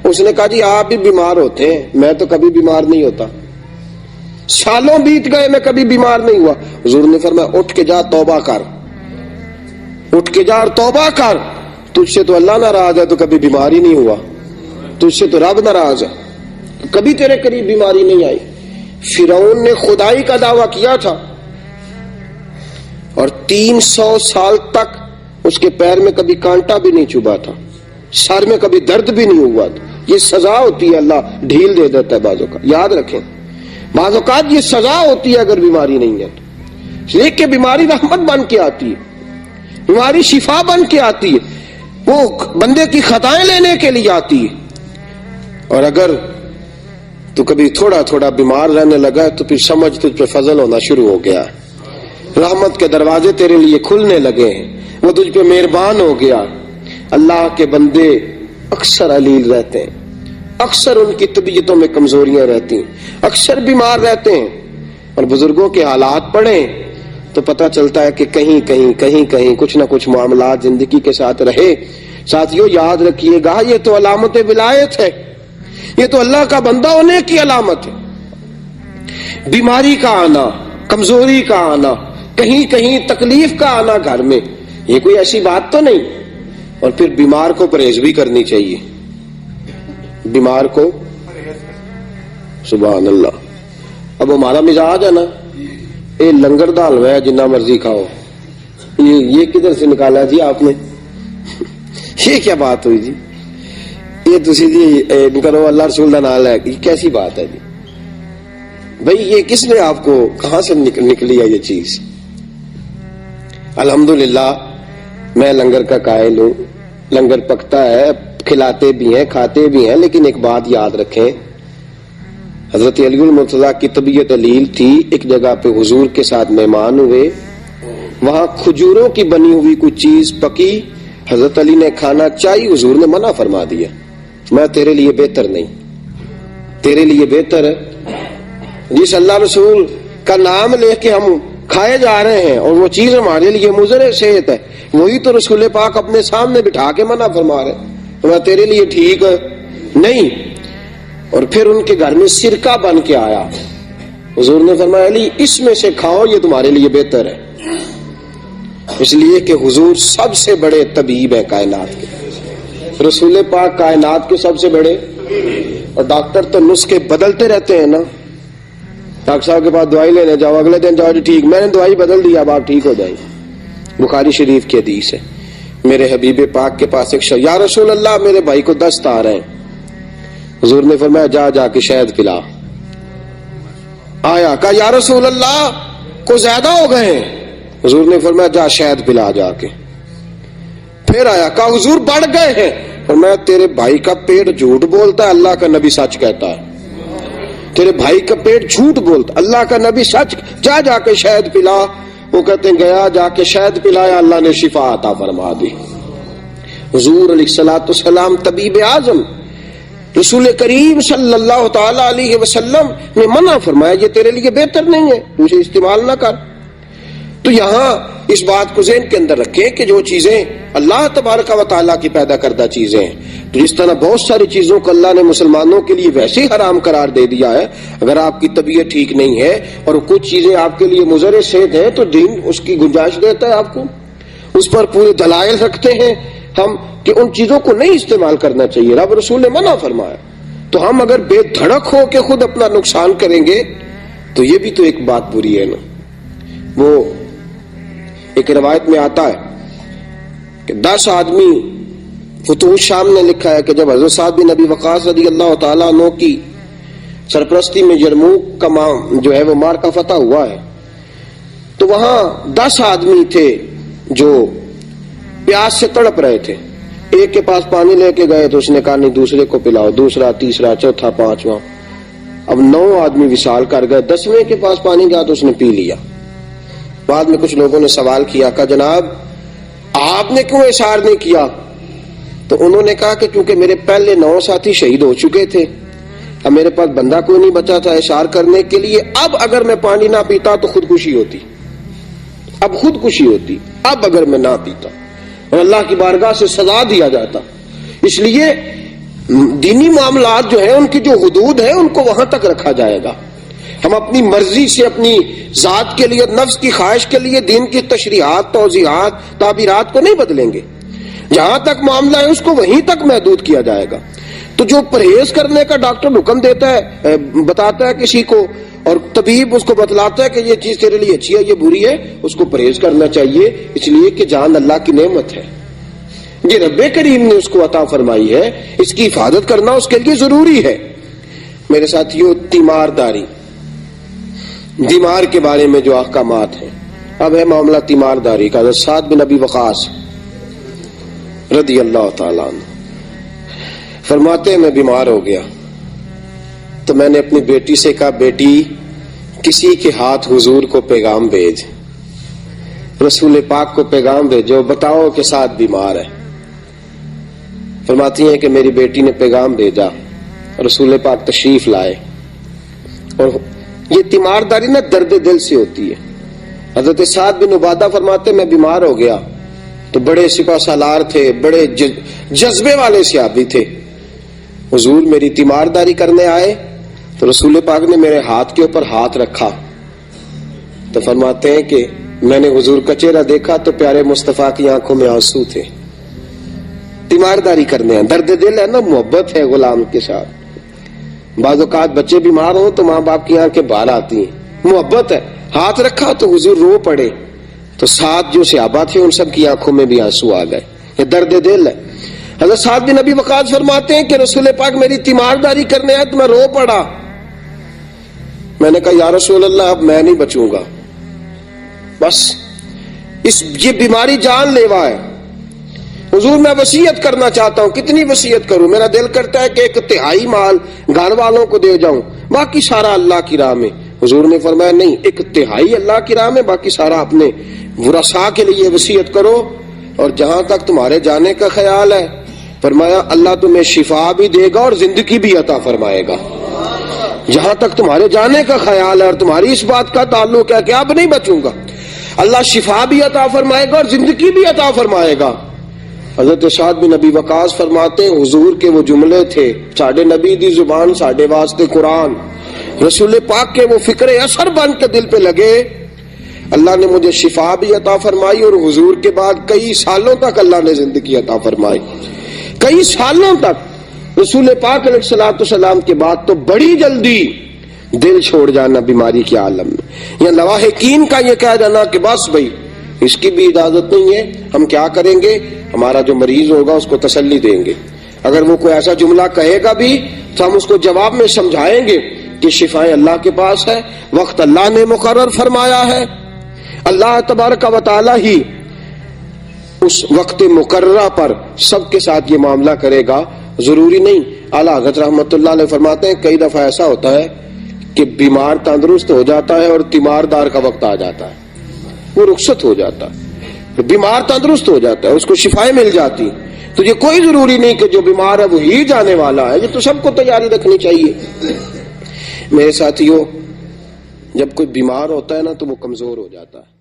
اس نے کہا جی آپ بھی بیمار ہوتے ہیں، میں تو کبھی بیمار نہیں ہوتا، سالوں بیت گئے میں کبھی بیمار نہیں ہوا۔ حضور نے فرمایا اٹھ کے جا توبہ کر، اٹھ کے جا اور توبہ کر، تجھ سے تو اللہ ناراض ہے تو کبھی بیمار ہی نہیں ہوا، تجھ سے تو رب ناراض ہے، کبھی تیرے قریب بیماری نہیں آئی۔ فرعون نے خدائی کا دعویٰ کیا تھا اور 300 سال تک اس کے پیر میں کبھی کانٹا بھی نہیں چبھا تھا، سر میں کبھی درد بھی نہیں ہوا تھا۔ یہ سزا ہوتی ہے، اللہ ڈھیل دے دیتا ہے بعض اوقات، یاد رکھیں بعض اوقات یہ سزا ہوتی ہے اگر بیماری نہیں ہے تو، لیکن بیماری رحمت بن کے آتی ہے، بیماری شفا بن کے آتی ہے، وہ بندے کی خطائیں لینے کے لیے آتی ہے۔ اور اگر تو کبھی تھوڑا تھوڑا بیمار رہنے لگا ہے تو پھر سمجھ تجھ پہ فضل ہونا شروع ہو گیا، رحمت کے دروازے تیرے لیے کھلنے لگے ہیں، وہ تجھ پہ مہربان ہو گیا۔ اللہ کے بندے اکثر علیل رہتے ہیں، اکثر ان کی طبیعتوں میں کمزوریاں رہتی ہیں، اکثر بیمار رہتے ہیں، اور بزرگوں کے حالات پڑھیں تو پتہ چلتا ہے کہ کہیں کچھ نہ کچھ معاملات زندگی کے ساتھ رہے۔ ساتھیوں یاد رکھیے گا یہ تو علامت ولایت ہے، یہ تو اللہ کا بندہ ہونے کی علامت ہے۔ بیماری کا آنا، کمزوری کا آنا، کہیں تکلیف کا آنا گھر میں، یہ کوئی ایسی بات تو نہیں۔ اور پھر بیمار کو پرہیز بھی کرنی چاہیے، بیمار کو، سبحان اللہ۔ اب ہمارا مزاج ہے نا، یہ لنگر دا حلوہ ہے جنہ مرضی کھاؤ، یہ کدھر سے نکالا جی آپ نے؟ یہ کیا بات ہوئی جی؟ یہ تسی جی کرو اللہ رسول کا نام ہے، یہ کیسی بات ہے جی بھائی؟ یہ کس نے آپ کو کہاں سے نکلی ہے یہ چیز؟ الحمدللہ میں لنگر کا قائل ہوں، لنگر پکتا ہے، کھلاتے بھی ہیں کھاتے بھی ہیں، لیکن ایک بات یاد رکھیں، حضرت علی المرتضیٰ کی طبیعت علیل تھی، ایک جگہ پہ حضور کے ساتھ مہمان ہوئے، وہاں کھجوروں کی بنی ہوئی کوئی چیز پکی، حضرت علی نے کھانا چاہی، حضور نے منع فرما دیا، میں تیرے لیے بہتر نہیں، تیرے لیے بہتر ہے جس اللہ رسول کا نام لے کے ہم کھائے جا رہے ہیں اور وہ چیز ہمارے لیے مضر صحت ہے، وہی تو رسول پاک اپنے سامنے بٹھا کے منع فرما رہے، تو میں تیرے لیے ٹھیک نہیں۔ اور پھر ان کے گھر میں سرکہ بن کے آیا، حضور نے فرمایا علی اس میں سے کھاؤ، یہ تمہارے لیے بہتر ہے، اس لیے کہ حضور سب سے بڑے طبیب ہیں کائنات کے، رسول پاک کائنات کے سب سے بڑے۔ اور ڈاکٹر تو نسخے بدلتے رہتے ہیں نا، ڈاکٹر صاحب کے پاس دوائی لینے جاؤ، اگلے دن جاؤ جی ٹھیک، میں نے دوائی بدل دی، اب آپ ٹھیک ہو جائیں۔ بخاری شریف کی حدیث ہے، میرے حبیب پاک کے پاس ایک شخص، یا رسول اللہ میرے بھائی کو دست آ رہے ہیں، حضور نے فرمایا جا کے شہد پلا۔ آیا کہا یا رسول اللہ کو زیادہ ہو گئے ہیں، حضور نے فرمایا جا شہد پلا جا کے۔ پھر آیا کہا حضور بڑھ گئے ہیں، فرمایا تیرے بھائی کا پیٹ جھوٹ بولتا ہے، اللہ کا نبی سچ کہتا ہے، تیرے بھائی کا پیٹ جھوٹ بولتا، اللہ کا نبی سچ، جا کے شہد پلا۔ وہ کہتے ہیں گیا جا کے شہد پلایا، اللہ نے شفا عطا فرما دی۔ حضور علیہ الصلوۃ والسلام طبیب اعظم رسول کریم صلی اللہ تعالی علیہ وسلم نے منع فرمایا یہ تیرے لیے بہتر نہیں ہے، تو اسے استعمال نہ کر۔ تو یہاں اس بات کو ذہن کے اندر رکھیں کہ جو چیزیں اللہ تبارک و تعالیٰ کی پیدا کردہ چیزیں ہیں، تو جس طرح بہت ساری چیزوں کو اللہ نے مسلمانوں کے لیے ویسے ہی حرام قرار دے دیا ہے، اگر آپ کی طبیعت ٹھیک نہیں ہے اور کچھ چیزیں آپ کے لیے مضر صحت ہیں تو دین اس کی گنجائش دیتا ہے آپ کو، اس پر پورے دلائل رکھتے ہیں ہم کہ ان چیزوں کو نہیں استعمال کرنا چاہیے، رب رسول نے منع فرمایا، تو ہم اگر بے دھڑک ہو کے خود اپنا نقصان کریں گے تو یہ بھی تو ایک بات بری ہے نا۔ وہ ایک روایت میں آتا ہے کہ 10 آدمی، فتوح شام نے لکھا ہے کہ جب حضرت سعد بن ابی وقاص رضی اللہ تعالیٰ عنہ کی سرپرستی میں یرموک کا جو ہے وہ معرکہ فتح ہوا ہے، تو وہاں 10 آدمی تھے جو پیاس سے تڑپ رہے تھے، ایک کے پاس پانی لے کے گئے تو اس نے کہا نہیں دوسرے کو پلاؤ، دوسرا، تیسرا، چوتھا، پانچواں، اب 9 آدمی وصال کر گئے، 10ویں کے پاس پانی گیا تو اس نے پی لیا۔ بعد میں کچھ لوگوں نے سوال کیا کہ جناب آپ نے کیوں احسار نہیں کیا؟ تو انہوں نے کہا کہ کیونکہ میرے پہلے 9 ساتھی شہید ہو چکے تھے، اب میرے پاس بندہ کوئی نہیں بچا تھا احسار کرنے کے لیے، اب اگر میں پانی نہ پیتا تو خودکشی ہوتی، اب خودکشی ہوتی، اب اگر میں نہ پیتا اور اللہ کی بارگاہ سے سزا دیا جاتا۔ اس لیے دینی معاملات جو ہیں ان کی جو حدود ہے ان کو وہاں تک رکھا جائے گا. ہم اپنی مرضی سے اپنی ذات کے لیے، نفس کی خواہش کے لیے دین کی تشریحات، توضیحات، تعبیرات کو نہیں بدلیں گے. جہاں تک معاملہ ہے اس کو وہیں تک محدود کیا جائے گا. تو جو پرہیز کرنے کا ڈاکٹر حکم دیتا ہے، بتاتا ہے کسی کو، اور طبیب اس کو بتلاتا ہے کہ یہ چیز تیرے لیے اچھی ہے، یہ بری ہے، اس کو پرہیز کرنا چاہیے، اس لیے کہ جان اللہ کی نعمت ہے، یہ رب کریم نے اس کو عطا فرمائی ہے، اس کی حفاظت کرنا اس کے لیے ضروری ہے. میرے ساتھیو، تیمارداری، دیمار کے بارے میں جو احکامات ہیں. اب ہے معاملہ تیمارداری کا. حضرت سعد بن ابی وقاص رضی اللہ تعالیٰ عنہ فرماتے ہیں میں بیمار ہو گیا تو میں نے اپنی بیٹی سے کہا، بیٹی کسی کے ہاتھ حضور کو پیغام بھیج، رسول پاک کو پیغام بھیجو، بتاؤ کہ سعد بیمار ہے. فرماتی ہیں کہ میری بیٹی نے پیغام بھیجا، رسول پاک تشریف لائے. اور یہ تیمارداری نہ درد دل سے ہوتی ہے. حضرت سعد بن عبادہ فرماتے میں بیمار ہو گیا تو بڑے سپہ سالار تھے، بڑے جذبے والے صحابی تھے. حضور میری تیمارداری کرنے آئے تو رسول پاک نے میرے ہاتھ کے اوپر ہاتھ رکھا تو فرماتے ہیں کہ میں نے حضور کا چہرہ دیکھا تو پیارے مصطفیٰ کی آنکھوں میں آنسو تھے. تیمارداری کرنے ہیں، درد دل ہے نا، محبت ہے غلام کے ساتھ. بعض اوقات بچے بیمار ہوں تو ماں باپ کی آنکھیں باہر آتی ہیں، محبت ہے. ہاتھ رکھا تو حضور رو پڑے تو ساتھ جو صحابہ تھے ان سب کی آنکھوں میں بھی آنسو آ گئے. یہ درد دل ہے. حضرت سعد بن ابی وقاص فرماتے ہیں کہ رسول پاک میری تیمارداری کرنے آئے تو میں رو پڑا. میں نے کہا یا رسول اللہ اب میں نہیں بچوں گا، بس یہ بیماری جان لیوا ہے. حضور میں وصیت کرنا چاہتا ہوں. کتنی وصیت کروں؟ میرا دل کرتا ہے کہ 1/3 مال گھر والوں کو دے جاؤں، باقی سارا اللہ کی راہ میں. حضور نے فرمایا نہیں، 1/3 اللہ کی راہ میں، باقی سارا اپنے ورثاء کے لیے وصیت کرو. اور جہاں تک تمہارے جانے کا خیال ہے، فرمایا اللہ تمہیں شفا بھی دے گا اور زندگی بھی عطا فرمائے گا. جہاں تک تمہارے جانے کا خیال ہے اور تمہاری اس بات کا تعلق ہے کہ اب نہیں بچوں گا، اللہ شفا بھی عطا فرمائے گا اور زندگی بھی عطا فرمائے گا. حضرت سعد بن ابی وقاص فرماتے ہیں حضور کے وہ جملے تھے، ساڈے نبی دی زبان ساڈے واسطے قرآن، رسول پاک کے وہ فکر اثر بن کے دل پہ لگے. اللہ نے مجھے شفا بھی عطا فرمائی اور حضور کے بعد کئی سالوں تک اللہ نے زندگی عطا فرمائی. کئی سالوں تک رسول پاک علیہ الصلوۃ والسلام کے بعد تو بڑی جلدی دل چھوڑ جانا بیماری کے عالم میں، یا لواحقین کا یہ کہہ جانا کہ بس بھائی اس کی بھی اجازت نہیں ہے. ہم کیا کریں گے؟ ہمارا جو مریض ہوگا اس کو تسلی دیں گے. اگر وہ کوئی ایسا جملہ کہے گا بھی تو ہم اس کو جواب میں سمجھائیں گے کہ شفائیں اللہ کے پاس ہے، وقت اللہ نے مقرر فرمایا ہے. اللہ تبارک و تعالی ہی اس وقت مقررہ پر سب کے ساتھ یہ معاملہ کرے گا. ضروری نہیں. اعلیٰ حضرت رحمۃ اللہ علیہ فرماتے ہیں کئی دفعہ ایسا ہوتا ہے کہ بیمار تندرست ہو جاتا ہے اور تیماردار کا وقت آ جاتا ہے، وہ رخصت ہو جاتا ہے، بیمار تندرست ہو جاتا ہے، اس کو شفائیں مل جاتی. تو یہ کوئی ضروری نہیں کہ جو بیمار ہے وہی جانے والا ہے. یہ تو سب کو تیاری رکھنی چاہیے. میرے ساتھیوں، جب کوئی بیمار ہوتا ہے نا تو وہ کمزور ہو جاتا ہے.